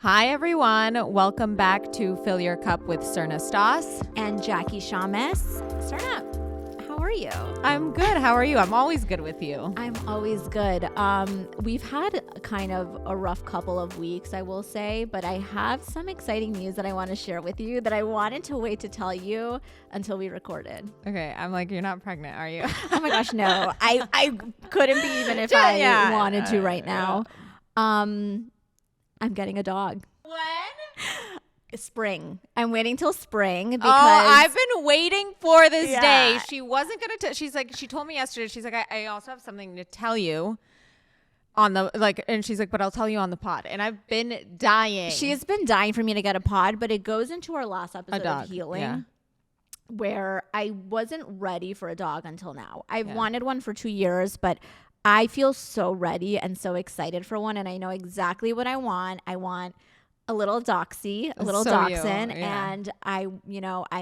Hi, everyone. Welcome back to Fill Your Cup with Srna Stos. And Jackie Shamus. Srna, how are you? I'm good. How are you? I'm always good with you. I'm always good. We've had kind of a rough couple of weeks, I will say, but I have some exciting news that I want to share with you that I wanted to wait to tell you until we recorded. Okay. I'm like, you're not pregnant, are you? Oh my gosh, no. I couldn't be even if I wanted to right now. I'm getting a dog. When? Spring. I'm waiting till spring because I've been waiting for this Yeah. day. She wasn't going to, she told me yesterday, she's like, I also have something to tell you on the, and she's like, but I'll tell you on the pod. And I've been dying. She has been dying for me to get a pod, but it goes into our last episode of healing. Yeah. Where I wasn't ready for a dog until now. I've wanted one for 2 years, but I feel so ready and so excited for one. And I know exactly what I want. I want a little doxy, a little dachshund. And I'm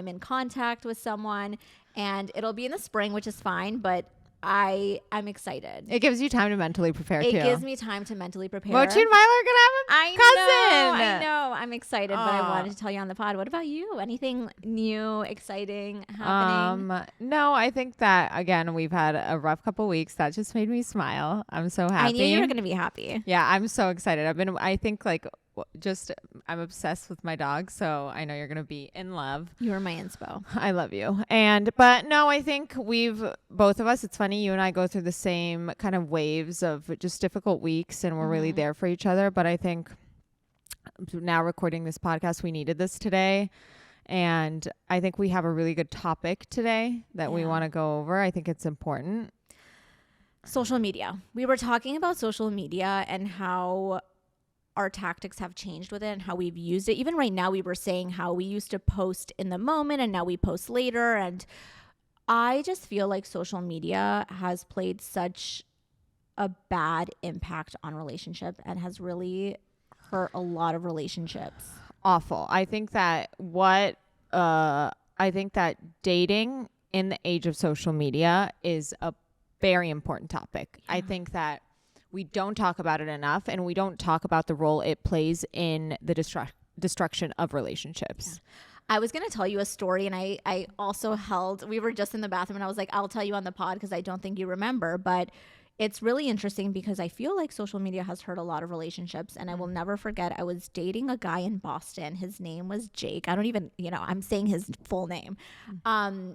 in contact with someone and it'll be in the spring, which is fine, but I'm excited. It gives you time to mentally prepare, too. It gives me time to mentally prepare. Mochi and Milo are going to have a cousin. I know. I'm excited, but I wanted to tell you on the pod. What about you? Anything new, exciting happening? No, I think that, again, we've had a rough couple weeks. That just made me smile. I'm so happy. I knew you were going to be happy. Yeah, I'm so excited. I'm obsessed with my dog, so I know you're going to be in love. You are my inspo. I love you. But no, I think both of us, it's funny, you and I go through the same kind of waves of just difficult weeks and we're really there for each other. But I think now recording this podcast, we needed this today. And I think we have a really good topic today that we want to go over. I think it's important. Social media. We were talking about social media and how our tactics have changed with it and how we've used it. Even right now, we were saying how we used to post in the moment and now we post later. And I just feel like social media has played such a bad impact on relationship and has really hurt a lot of relationships. Awful. I think that dating in the age of social media is a very important topic. Yeah. I think that we don't talk about it enough, and we don't talk about the role it plays in the destruction of relationships. Yeah. I was going to tell you a story, and I also we were just in the bathroom, and I was like, I'll tell you on the pod because I don't think you remember, but it's really interesting because I feel like social media has hurt a lot of relationships, and I will never forget, I was dating a guy in Boston. His name was Jake. I don't even, I'm saying his full name.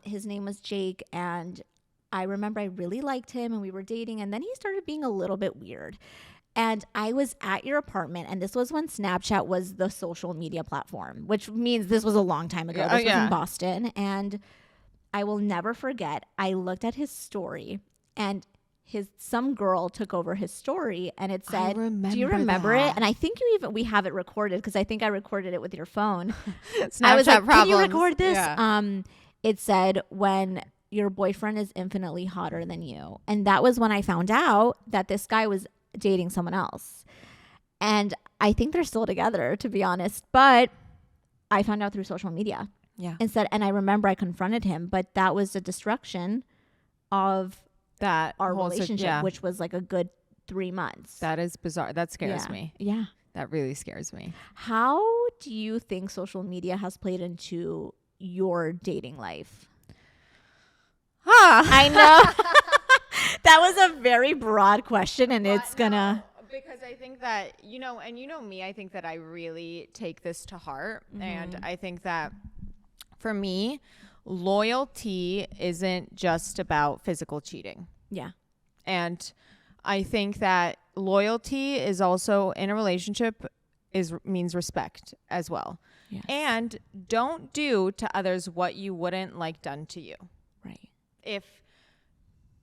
His name was Jake, and I remember I really liked him and we were dating, and then he started being a little bit weird. And I was at your apartment, and this was when Snapchat was the social media platform, which means this was a long time ago. This was in Boston. And I will never forget, I looked at his story, and some girl took over his story, and it said, do you remember it? And I think we have it recorded because I think I recorded it with your phone. I was like, can you record this? Yeah. It said, when your boyfriend is infinitely hotter than you. And that was when I found out that this guy was dating someone else. And I think they're still together, to be honest. But I found out through social media. Yeah. And I remember I confronted him, but that was the destruction of our relationship, which was like a good 3 months. That is bizarre. That scares me. Yeah. That really scares me. How do you think social media has played into your dating life? I know. That was a very broad question, and it's gonna... Because I think that, and me, I think that I really take this to heart. Mm-hmm. And I think that for me, loyalty isn't just about physical cheating. Yeah. And I think that loyalty is also, in a relationship, means respect as well. Yes. And don't do to others what you wouldn't like done to you. Right. If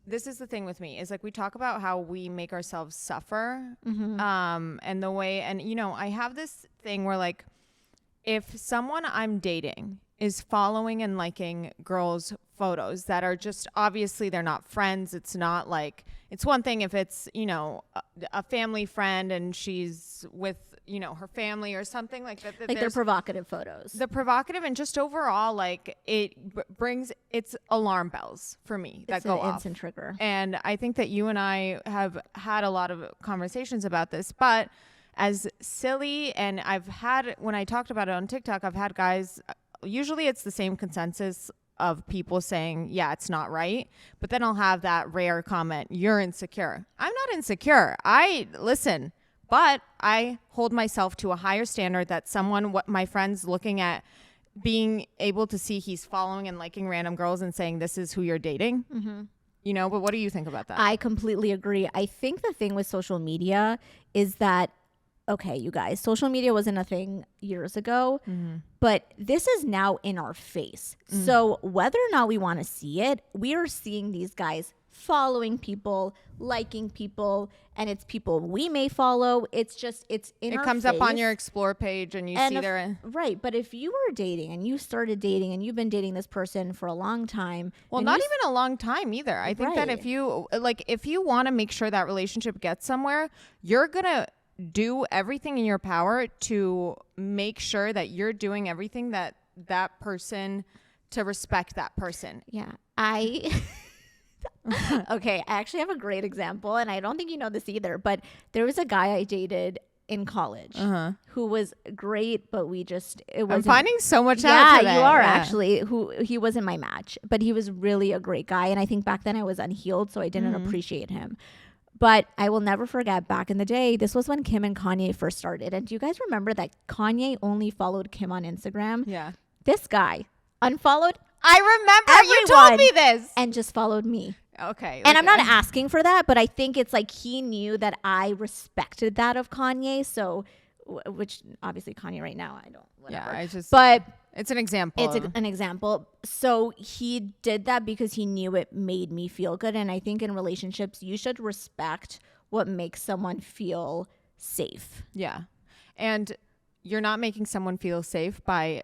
this is the thing with me, is like we talk about how we make ourselves suffer, and the way, and I have this thing where, like, if someone I'm dating is following and liking girls' photos that are just, obviously they're not friends. It's not like, it's one thing if it's, a family friend and she's with, her family or something like that. Like they're provocative photos. The provocative, and just overall, like, it brings, it's alarm bells for me that go off. It's an instant trigger. And I think that you and I have had a lot of conversations about this, but as silly, and when I talked about it on TikTok, I've had guys, usually it's the same consensus of people saying, yeah, it's not right. But then I'll have that rare comment, you're insecure. I'm not insecure. But I hold myself to a higher standard that what my friend's looking at, being able to see he's following and liking random girls and saying, this is who you're dating. But what do you think about that? I completely agree. I think the thing with social media is that, okay, you guys, social media wasn't a thing years ago, but this is now in our face. So whether or not we want to see it, we are seeing these guys following people, liking people, and it's people we may follow. It's in our face. It comes up on your explore page and you see their... Right, but if you were dating and you started dating and you've been dating this person for a long time... Well, not even a long time either. I think that if you want to make sure that relationship gets somewhere, you're going to do everything in your power to make sure that you're doing everything that person, to respect that person. Yeah, okay, I actually have a great example, and I don't think you know this either, but there was a guy I dated in college who was great, but I'm finding so much out today. You are actually, he wasn't my match, but he was really a great guy, and I think back then I was unhealed, so I didn't appreciate him. But I will never forget, back in the day, this was when Kim and Kanye first started, and do you guys remember that Kanye only followed Kim on Instagram? Yeah. This guy unfollowed everyone. You told me this. And just followed me. Okay. And I'm not asking for that, but I think it's like he knew that I respected that of Kanye. So, which obviously Kanye right now, I don't, whatever. Yeah, but it's an example. It's an example. So he did that because he knew it made me feel good. And I think in relationships, you should respect what makes someone feel safe. Yeah. And you're not making someone feel safe by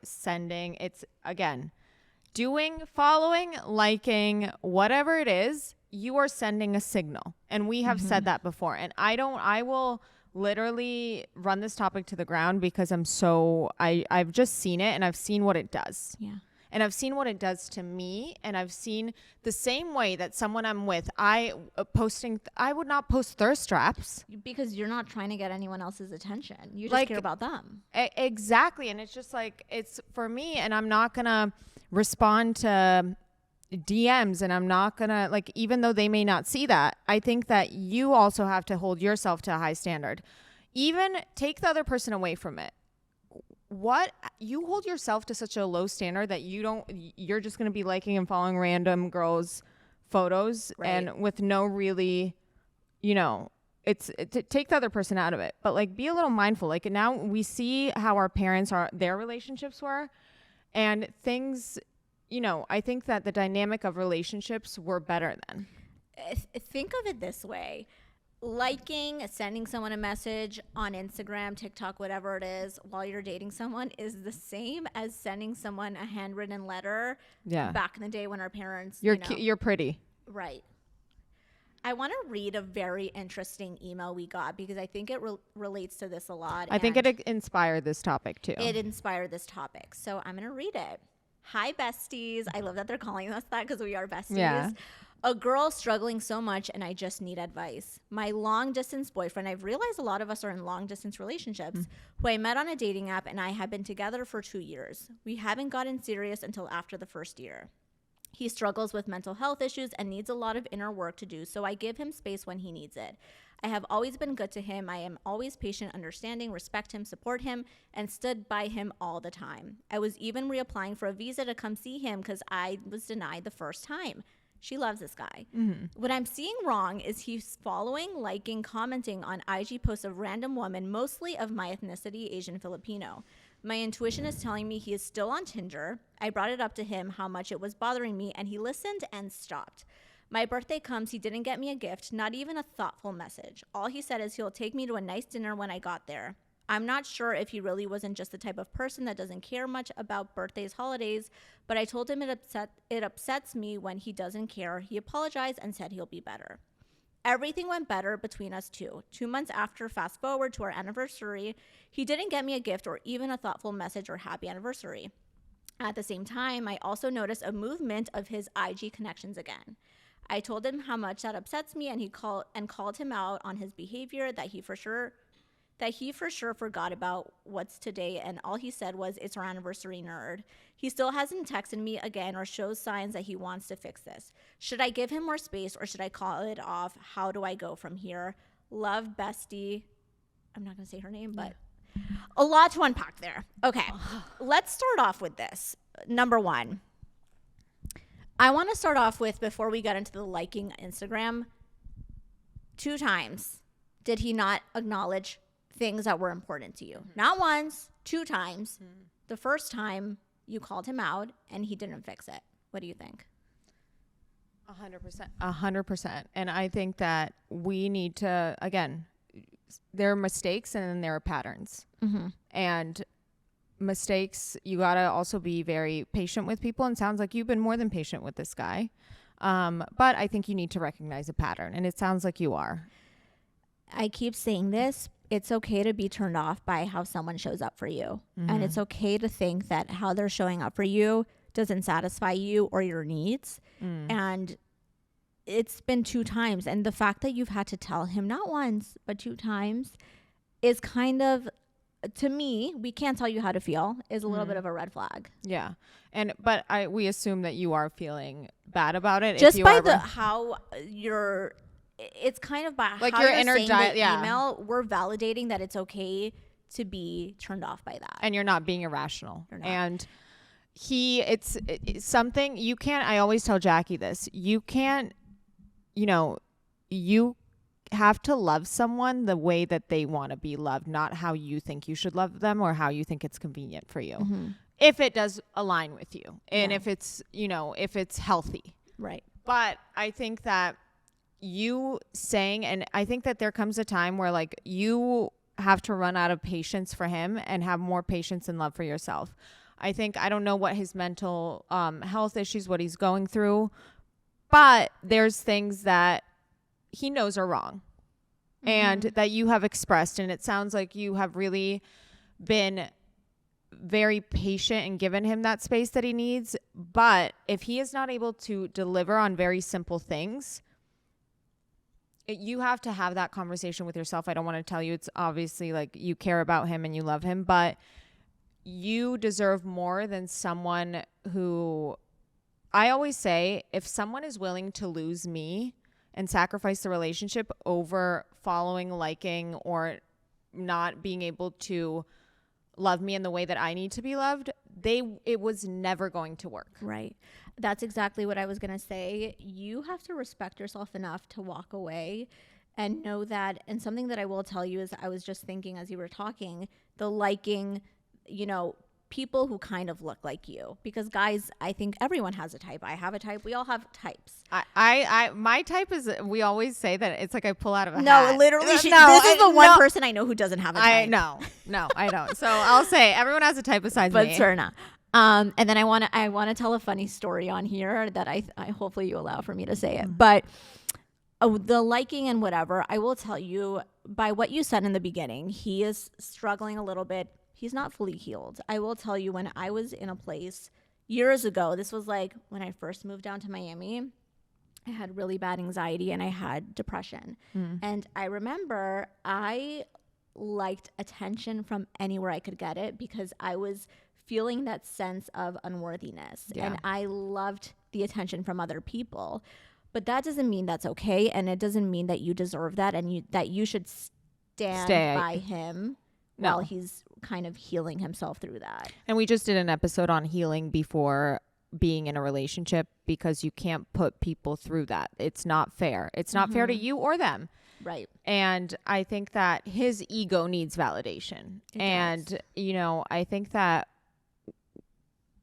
following, liking, whatever it is, you are sending a signal. And we have said that before. And I will literally run this topic to the ground because I've just seen it and I've seen what it does. Yeah. And I've seen what it does to me. And I've seen the same way that someone I'm with, I would not post thirst traps. Because you're not trying to get anyone else's attention. You just care about them. Exactly. And it's just it's for me, and I'm not going to respond to DMs, and I'm not going to, even though they may not see that, I think that you also have to hold yourself to a high standard. Even take the other person away from it. What you hold yourself to such a low standard that you're just going to be liking and following random girls' photos, and with no really, take the other person out of it, but be a little mindful. Now we see how our parents their relationships were, and things, I think that the dynamic of relationships were better then. Think of it this way. Sending someone a message on Instagram, TikTok, whatever it is, while you're dating someone is the same as sending someone a handwritten letter. Yeah. Back in the day when our parents, you're pretty. Right. I want to read a very interesting email we got because I think it relates to this a lot. I think it inspired this topic too. It inspired this topic. So I'm going to read it. Hi, besties. I love that they're calling us that because we are besties. Yeah. A girl struggling so much and I just need advice. My long distance boyfriend, I've realized a lot of us are in long distance relationships, who I met on a dating app and I have been together for 2 years. We haven't gotten serious until after the first year. He struggles with mental health issues and needs a lot of inner work to do, so I give him space when he needs it. I have always been good to him. I am always patient, understanding, respect him, support him, and stood by him all the time. I was even reapplying for a visa to come see him because I was denied the first time. She loves this guy. What I'm seeing wrong is he's following, liking, commenting on IG posts of random women, mostly of my ethnicity, Asian Filipino. My intuition is telling me he is still on Tinder. I brought it up to him how much it was bothering me, and he listened and stopped. My birthday comes, he didn't get me a gift, not even a thoughtful message. All he said is he'll take me to a nice dinner when I got there. I'm not sure if he really wasn't just the type of person that doesn't care much about birthdays, holidays, but I told him it upsets me when he doesn't care. He apologized and said he'll be better. Everything went better between us two. 2 months after, fast forward to our anniversary, he didn't get me a gift or even a thoughtful message or happy anniversary. At the same time, I also noticed a movement of his IG connections again. I told him how much that upsets me, and he called him out on his behavior, that that he for sure forgot about what's today, and all he said was, "It's our anniversary, nerd." He still hasn't texted me again or shows signs that he wants to fix this. Should I give him more space or should I call it off? How do I go from here? Love, bestie. I'm not going to say her name, but a lot to unpack there. Okay, let's start off with this. Number one, I want to start off with, before we get into the liking Instagram, 2 times did he not acknowledge things that were important to you? Not once, 2 times. The first time you called him out and he didn't fix it. What do you think? 100%. 100%. And I think that we need to, again, there are mistakes and then there are patterns. And mistakes, you got to also be very patient with people. And sounds like you've been more than patient with this guy. But I think you need to recognize a pattern. And it sounds like you are. I keep saying this. It's okay to be turned off by how someone shows up for you. And it's okay to think that how they're showing up for you doesn't satisfy you or your needs. And it's been 2 times. And the fact that you've had to tell him not once, but 2 times is kind of, to me, we can't tell you how to feel, is a little bit of a red flag. Yeah. But we assume that you are feeling bad about it. Just by how you're, it's kind of by like how your you're inner saying the email, we're validating that it's okay to be turned off by that. And you're not being irrational. You're not. And it's something you can't, I always tell Jackie this, you can't, you have to love someone the way that they want to be loved, not how you think you should love them or how you think it's convenient for you. If it does align with you and if it's, if it's healthy. Right. But I think that and I think that there comes a time where like you have to run out of patience for him and have more patience and love for yourself. I don't know what his mental health issues, what he's going through, but there's things that he knows are wrong and that you have expressed. And it sounds like you have really been very patient and given him that space that he needs. But if he is not able to deliver on very simple things, you have to have that conversation with yourself. I don't want to tell you, it's obviously like you care about him and you love him, but you deserve more than someone who, I always say, if someone is willing to lose me and sacrifice the relationship over following, liking, or not being able to love me in the way that I need to be loved, it was never going to work. Right. That's exactly what I was going to say. You have to respect yourself enough to walk away and know that. And something that I will tell you is, I was just thinking as you were talking, the liking, people who kind of look like you, because guys, I think everyone has a type. I have a type. We all have types. My type is, we always say that it's like I pull out of a hat. No, literally. This is the one person I know who doesn't have a type. No, I don't. So I'll say everyone has a type besides me. But Srna. And then I want to tell a funny story on here that I hopefully you allow for me to say it. But the liking and whatever, I will tell you, by what you said in the beginning, he is struggling a little bit. He's not fully healed. I will tell you, when I was in a place years ago, this was like when I first moved down to Miami, I had really bad anxiety and I had depression. And I remember I liked attention from anywhere I could get it, because I was feeling that sense of unworthiness. And I loved the attention from other people. But that doesn't mean that's okay. And it doesn't mean that you deserve that and that you should stand by him while he's kind of healing himself through that. And we just did an episode on healing before being in a relationship, because you can't put people through that. It's not fair. It's not fair to you or them. Right. And I think that his ego needs validation. I think that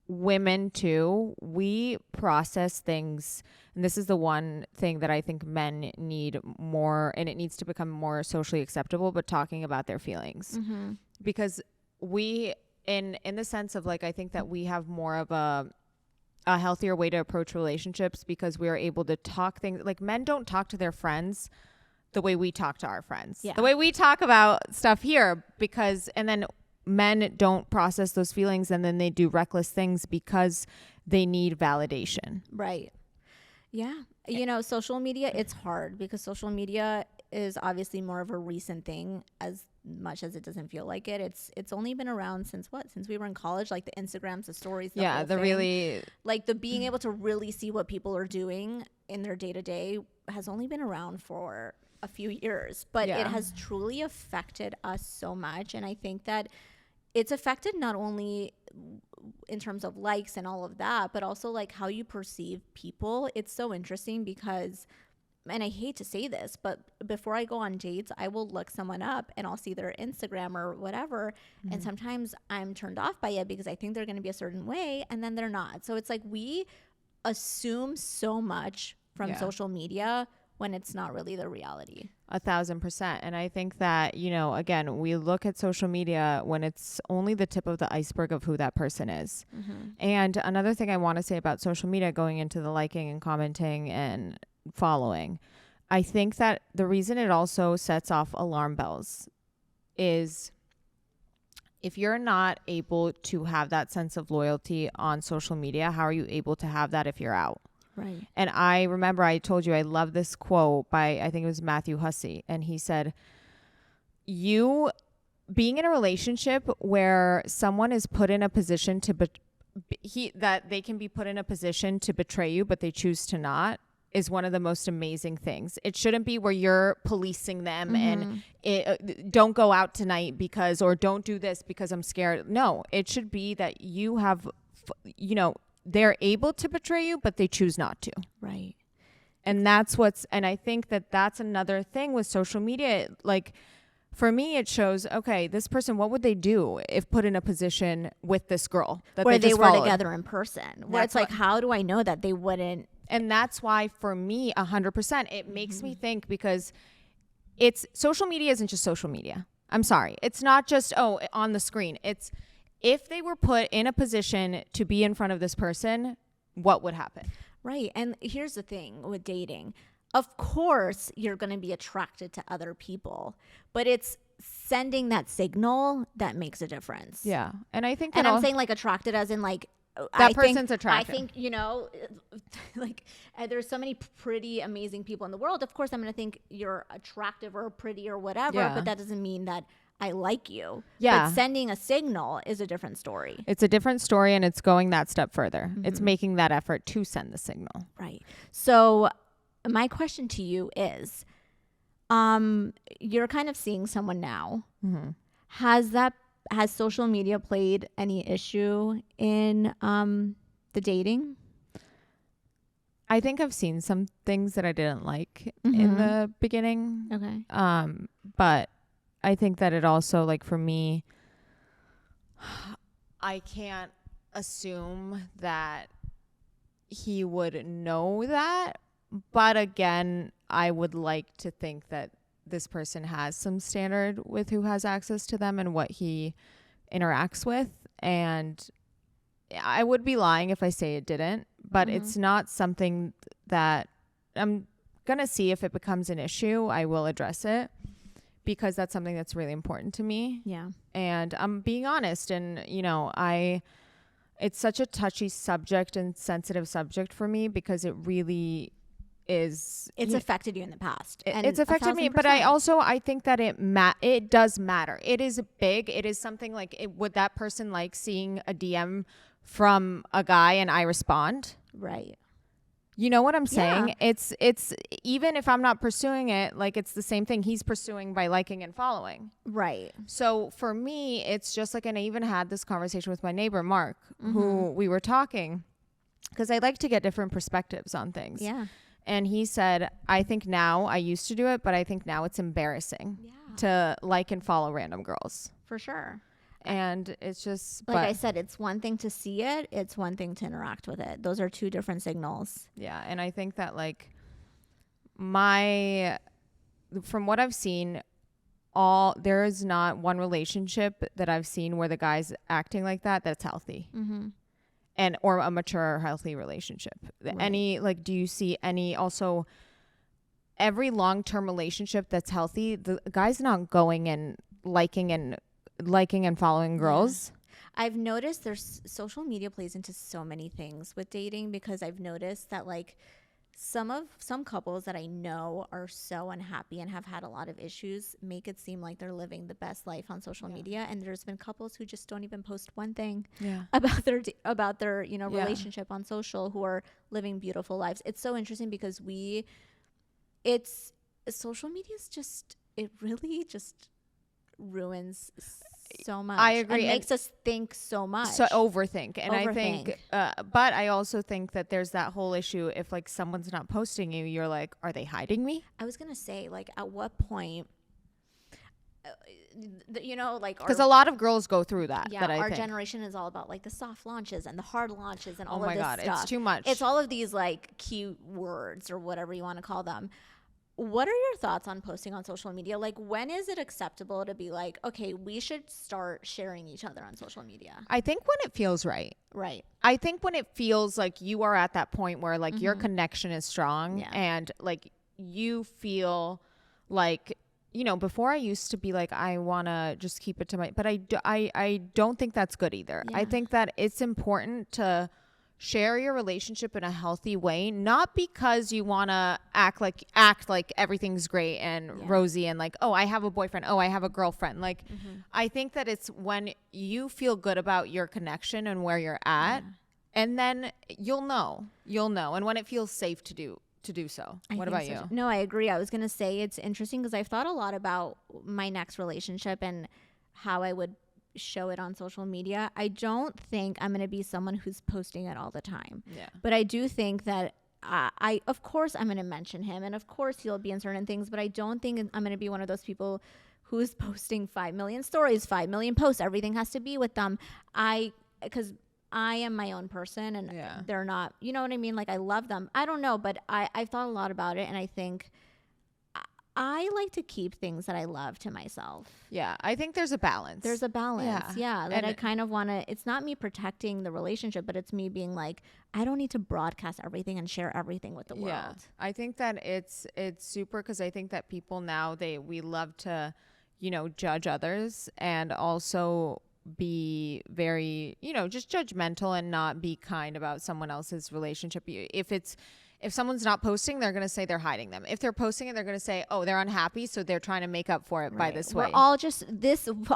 women too, we process things, and this is the one thing that I think men need more, and it needs to become more socially acceptable, but talking about their feelings. Because we, in the sense of like, I think that we have more of a healthier way to approach relationships, because we are able to talk things, like men don't talk to their friends the way we talk to our friends, the way we talk about stuff here, and then men don't process those feelings, and then they do reckless things because they need validation. Right. Yeah. Social media, it's hard, because social media, is obviously more of a recent thing, as much as it doesn't feel like it. It's only been around since we were in college, like the Instagrams, the stories, the whole thing. really, like the being able to really see what people are doing in their day to day has only been around for a few years, but it has truly affected us so much. And I think that it's affected not only in terms of likes and all of that, but also like how you perceive people. It's so interesting because, and I hate to say this, but before I go on dates, I will look someone up and I'll see their Instagram or whatever. And sometimes I'm turned off by it because I think they're going to be a certain way and then they're not. So it's like we assume so much from social media when it's not really the reality. 1,000%. And I think that, you know, again, we look at social media when it's only the tip of the iceberg of who that person is. And another thing I want to say about social media, going into the liking and commenting and following, I think that the reason it also sets off alarm bells is if you're not able to have that sense of loyalty on social media, how are you able to have that if you're out? Right. And I remember I told you I love this quote by, I think it was Matthew Hussey. And he said, you being in a relationship where someone is put in a position to, that they can be put in a position to betray you, but they choose to not, is one of the most amazing things. It shouldn't be where you're policing them and don't go out tonight because, or don't do this because I'm scared. No, it should be that you have, you know, they're able to betray you, but they choose not to. Right. And and I think that that's another thing with social media. Like for me, it shows, okay, this person, what would they do if put in a position with this girl that where they were followed together in person? Where it's like, how do I know that they wouldn't? And that's why for me, 100%, it makes me think, because social media isn't just social media. I'm sorry. It's not just, on the screen. It's, if they were put in a position to be in front of this person, what would happen? Right. And here's the thing with dating. Of course, you're going to be attracted to other people, but it's sending that signal that makes a difference. Yeah. And I think that, and I'm saying like attracted as in like, that person's attractive. I think, you know, like there's so many pretty amazing people in the world. Of course, I'm going to think you're attractive or pretty or whatever, but that doesn't mean that I like you. Yeah. But sending a signal is a different story. It's a different story, and it's going that step further. It's making that effort to send the signal. Right. So my question to you is, you're kind of seeing someone now. Has social media played any issue in the dating? I think I've seen some things that I didn't like in the beginning. Okay. But I think that it also, like for me, I can't assume that he would know that. But again, I would like to think that this person has some standard with who has access to them and what he interacts with. And I would be lying if I say it didn't, but it's not something that I'm going to see. If it becomes an issue, I will address it, because that's something that's really important to me. Yeah. And I'm being honest, and you know, it's such a touchy subject and sensitive subject for me, because it really is. It's affected you in the past. It's affected me, but I think that it does matter. It is big. It is something like, would that person like seeing a DM from a guy and I respond? Right. You know what I'm saying? Yeah. It's even if I'm not pursuing it, like it's the same thing he's pursuing by liking and following. Right. So for me, it's just like, and I even had this conversation with my neighbor, Mark, who we were talking, because I like to get different perspectives on things. Yeah. And he said, I think now, I used to do it, but I think now it's embarrassing to like and follow random girls. For sure. And it's just, like I said, it's one thing to see it. It's one thing to interact with it. Those are two different signals. Yeah. And I think that like from what I've seen, there is not one relationship that I've seen where the guy's acting like that's healthy. Or a mature or healthy relationship. Right. Do you see any, also every long-term relationship that's healthy, the guy's not going and liking and following girls. I've noticed social media plays into so many things with dating, because I've noticed that like some couples that I know are so unhappy and have had a lot of issues make it seem like they're living the best life on social media, and there's been couples who just don't even post one thing about their relationship on social, who are living beautiful lives. It's so interesting because it's social media is just, it really just ruins so much. I agree. It makes us think so much. So overthink. And I think, but I also think that there's that whole issue. If like someone's not posting you, you're like, are they hiding me? I was going to say, like, at what point, like, because a lot of girls go through that. Yeah, our generation is all about like the soft launches and the hard launches and all of this God, stuff. It's too much. It's all of these like cute words or whatever you want to call them. What are your thoughts on posting on social media? Like, when is it acceptable to be like, okay, we should start sharing each other on social media? I think when it feels right. Right. I think when it feels like you are at that point where like your connection is strong and like you feel like, before I used to be like, I want to just keep it to my, but I don't think that's good either. Yeah. I think that it's important to share your relationship in a healthy way, not because you want to act like everything's great and rosy and like, oh, I have a boyfriend, oh, I have a girlfriend. Like, I think that it's when you feel good about your connection and where you're at, and then you'll know, and when it feels safe to do so. What about you? No, I agree. I was going to say it's interesting because I've thought a lot about my next relationship and how I would show it on social media. I don't think I'm going to be someone who's posting it all the time. Yeah. But I do think that of course I'm going to mention him, and of course he'll be in certain things, but I don't think I'm going to be one of those people who's posting 5 million stories, 5 million posts. Everything has to be with them. Because I am my own person, and they're not, you know what I mean? Like, I love them. I don't know, but I've thought a lot about it, and I think I like to keep things that I love to myself. Yeah, I think there's a balance. There's a balance. Yeah. That I kind of want to, it's not me protecting the relationship, but it's me being like, I don't need to broadcast everything and share everything with the world. Yeah. I think that it's super, because I think that people now, we love to, judge others and also be very, just judgmental and not be kind about someone else's relationship. If someone's not posting, they're going to say they're hiding them. If they're posting it, they're going to say, oh, they're unhappy, so they're trying to make up for it by this way. We're all just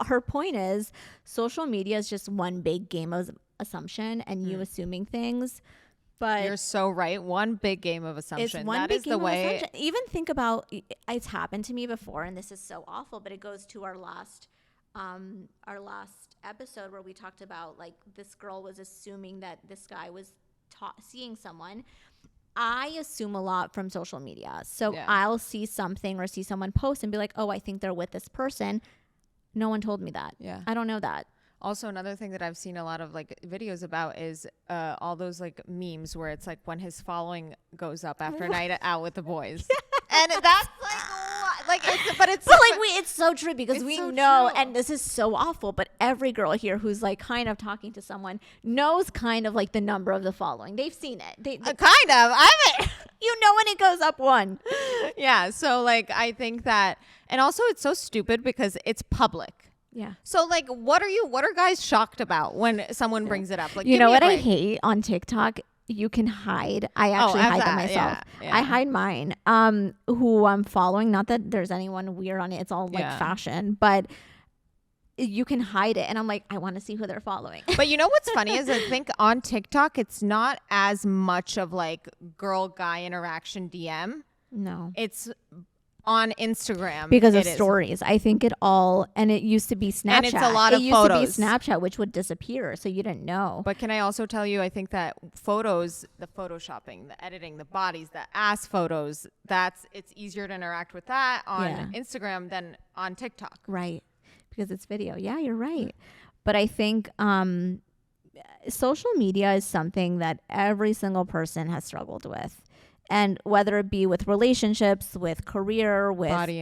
her point is social media is just one big game of assumption and you assuming things. But you're so right. One big game of assumption. It's one big game of assumption. Even think about, it's happened to me before, and this is so awful, but it goes to our last episode where we talked about, like, this girl was assuming that this guy was seeing someone. I assume a lot from social media. So I'll see something or see someone post and be like, oh, I think they're with this person. No one told me that. Yeah. I don't know that. Also, another thing that I've seen a lot of like videos about is all those like memes where it's like when his following goes up after a night out with the boys. And that's it's so true because we know, and this is so awful, but every girl here who's like kind of talking to someone knows kind of like the number of the following. They've seen it. They kind of. I mean, when it goes up one. Yeah. So like, I think that, and also it's so stupid because it's public. Yeah. So like, what are guys shocked about when someone brings it up? Like, you know what I hate on TikTok? You can hide. I actually hide them myself. Yeah. I hide mine. Who I'm following. Not that there's anyone weird on it. It's all like fashion, but you can hide it. And I'm like, I want to see who they're following. But you know what's funny is I think on TikTok, it's not as much of like girl guy interaction DM. No, it's on Instagram because of stories. I think it used to be Snapchat. And it's a lot of photos. It used to be Snapchat, which would disappear, so you didn't know. But can I also tell you, I think that photos, the photoshopping, the editing, the bodies, the ass photos, it's easier to interact with that on Instagram than on TikTok. Right. Because it's video. Yeah, you're right. But I think social media is something that every single person has struggled with. And whether it be with relationships, with career, with body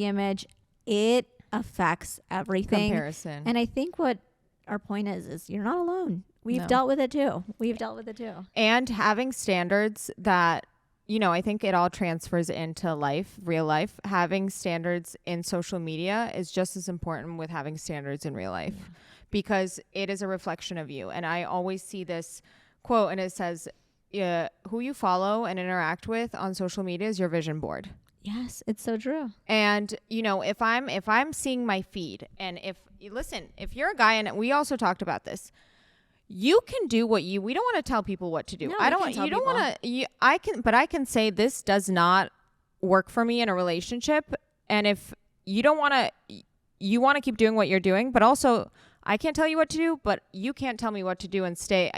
image, it affects everything. Comparison. And I think what our point is you're not alone. We've dealt with it too. And having standards that, I think it all transfers into real life. Having standards in social media is just as important with having standards in real life because it is a reflection of you. And I always see this quote and it says, who you follow and interact with on social media is your vision board. Yes, it's so true. And if I'm seeing my feed, and if you're a guy, and we also talked about this, you can do we don't want to tell people what to do. No, I can say this does not work for me in a relationship. And if you don't want to, you want to keep doing what you're doing, but also I can't tell you what to do, but you can't tell me what to do and stay.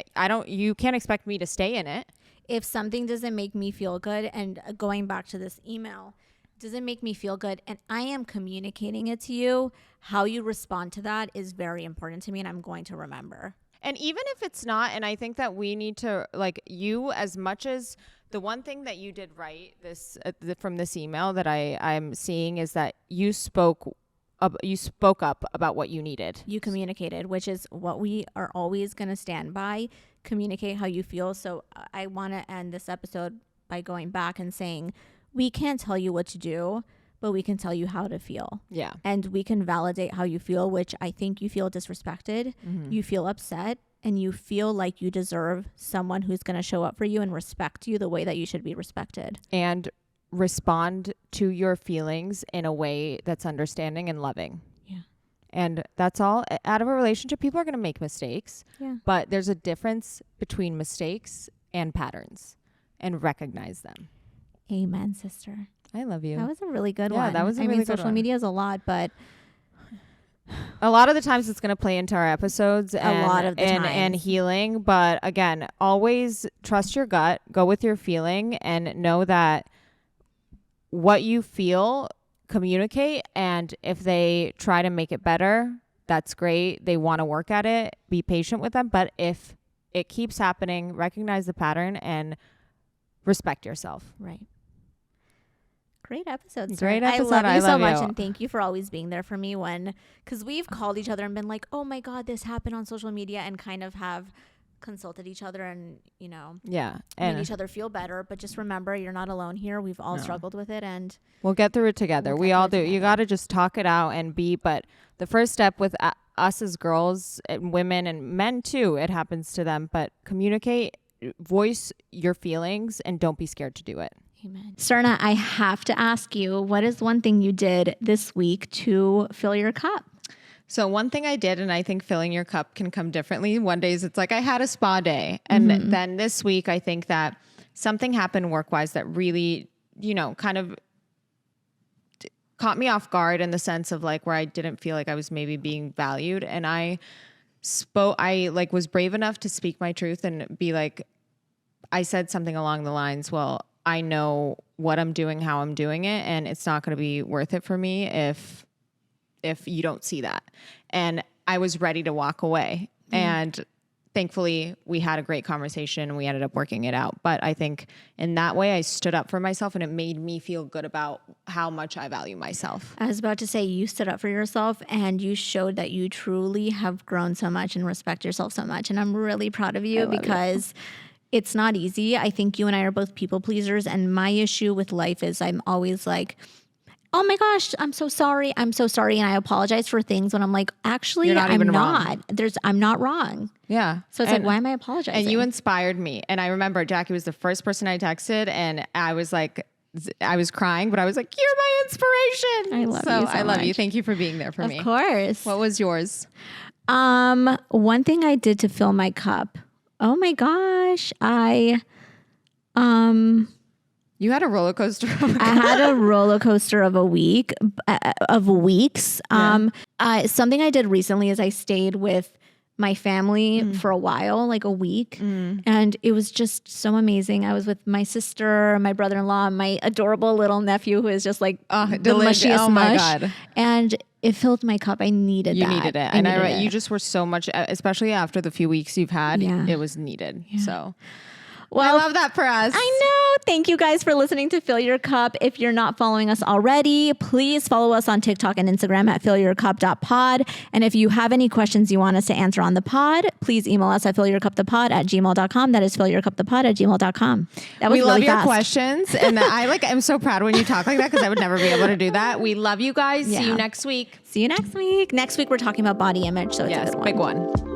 You can't expect me to stay in it. If something doesn't make me feel good, and going back to this email, doesn't make me feel good, and I am communicating it to you, how you respond to that is very important to me, and I'm going to remember. And even if it's not, and I think that we need to, like, you, as much as the one thing that you did right from this email that I'm seeing is that you spoke up about what you needed. You communicated, which is what we are always going to stand by. Communicate how you feel. So I want to end this episode by going back and saying, we can't tell you what to do, but we can tell you how to feel. Yeah. And we can validate how you feel, which I think you feel disrespected. Mm-hmm. You feel upset, and you feel like you deserve someone who's going to show up for you and respect you the way that you should be respected. And respond to your feelings in a way that's understanding and loving. Yeah. And that's all. Out of a relationship, people are going to make mistakes. Yeah. But there's a difference between mistakes and patterns, and recognize them. Amen, sister. I love you. That was a really good one. Yeah, that was a really good one. Social media is a lot, but a lot of the times it's going to play into our episodes and healing. But again, always trust your gut, go with your feeling, and know that what you feel, communicate. And if they try to make it better, that's great. They want to work at it. Be patient with them. But if it keeps happening, recognize the pattern and respect yourself. Right. Great episode. Great episode. I love you so much. And thank you for always being there for me because we've called each other and been like, oh my God, this happened on social media, and kind of have consulted each other and, made each other feel better. But just remember, you're not alone here. We've all struggled with it, and we'll get through it together. We all do. You got to just talk it out and but the first step with us as girls and women and men too, it happens to them, but communicate, voice your feelings, and don't be scared to do it. Amen. Srna, I have to ask you, what is one thing you did this week to fill your cup? So one thing I did, and I think filling your cup can come differently. One day it's like I had a spa day. And then this week, I think that something happened work-wise that really, kind of caught me off guard in the sense of like where I didn't feel like I was maybe being valued. And I was brave enough to speak my truth and be like, I said something along the lines, well, I know what I'm doing, how I'm doing it, and it's not going to be worth it for me if you don't see that. And I was ready to walk away. And thankfully, we had a great conversation and we ended up working it out. But I think in that way, I stood up for myself, and it made me feel good about how much I value myself. I was about to say, you stood up for yourself, and you showed that you truly have grown so much and respect yourself so much. And I'm really proud of you because it's not easy. I think you and I are both people pleasers. And my issue with life is I'm always like, oh my gosh, I'm so sorry. I'm so sorry. And I apologize for things when I'm like, actually, I'm not wrong. Yeah. So it's like, why am I apologizing? And you inspired me. And I remember Jackie was the first person I texted, and I was like, I was crying, but I was like, you're my inspiration. I love you so I love much. you. Thank you for being there for me. Of course. What was yours? One thing I did to fill my cup. Oh my gosh. You had a roller coaster. I had a roller coaster of weeks. Yeah. Something I did recently is I stayed with my family for a while, like a week. And it was just so amazing. I was with my sister, my brother-in-law, my adorable little nephew who is just like the mushiest my mush. God. And it filled my cup. I needed that. You needed it. You just were so much, especially after the few weeks you've had, it was needed. Yeah. So well, I love that for us. I know. Thank you guys for listening to Fill Your Cup. If you're not following us already, please follow us on TikTok and Instagram at fillyourcup.pod. And if you have any questions you want us to answer on the pod, please email us at fillyourcupthepod@gmail.com. That is fillyourcupthepod@gmail.com. That was we really love your fast. questions. And I'm so proud when you talk like that, because I would never be able to do that. We love you guys. Yeah. See you next week. Next week we're talking about body image. So it's a good one. Big one.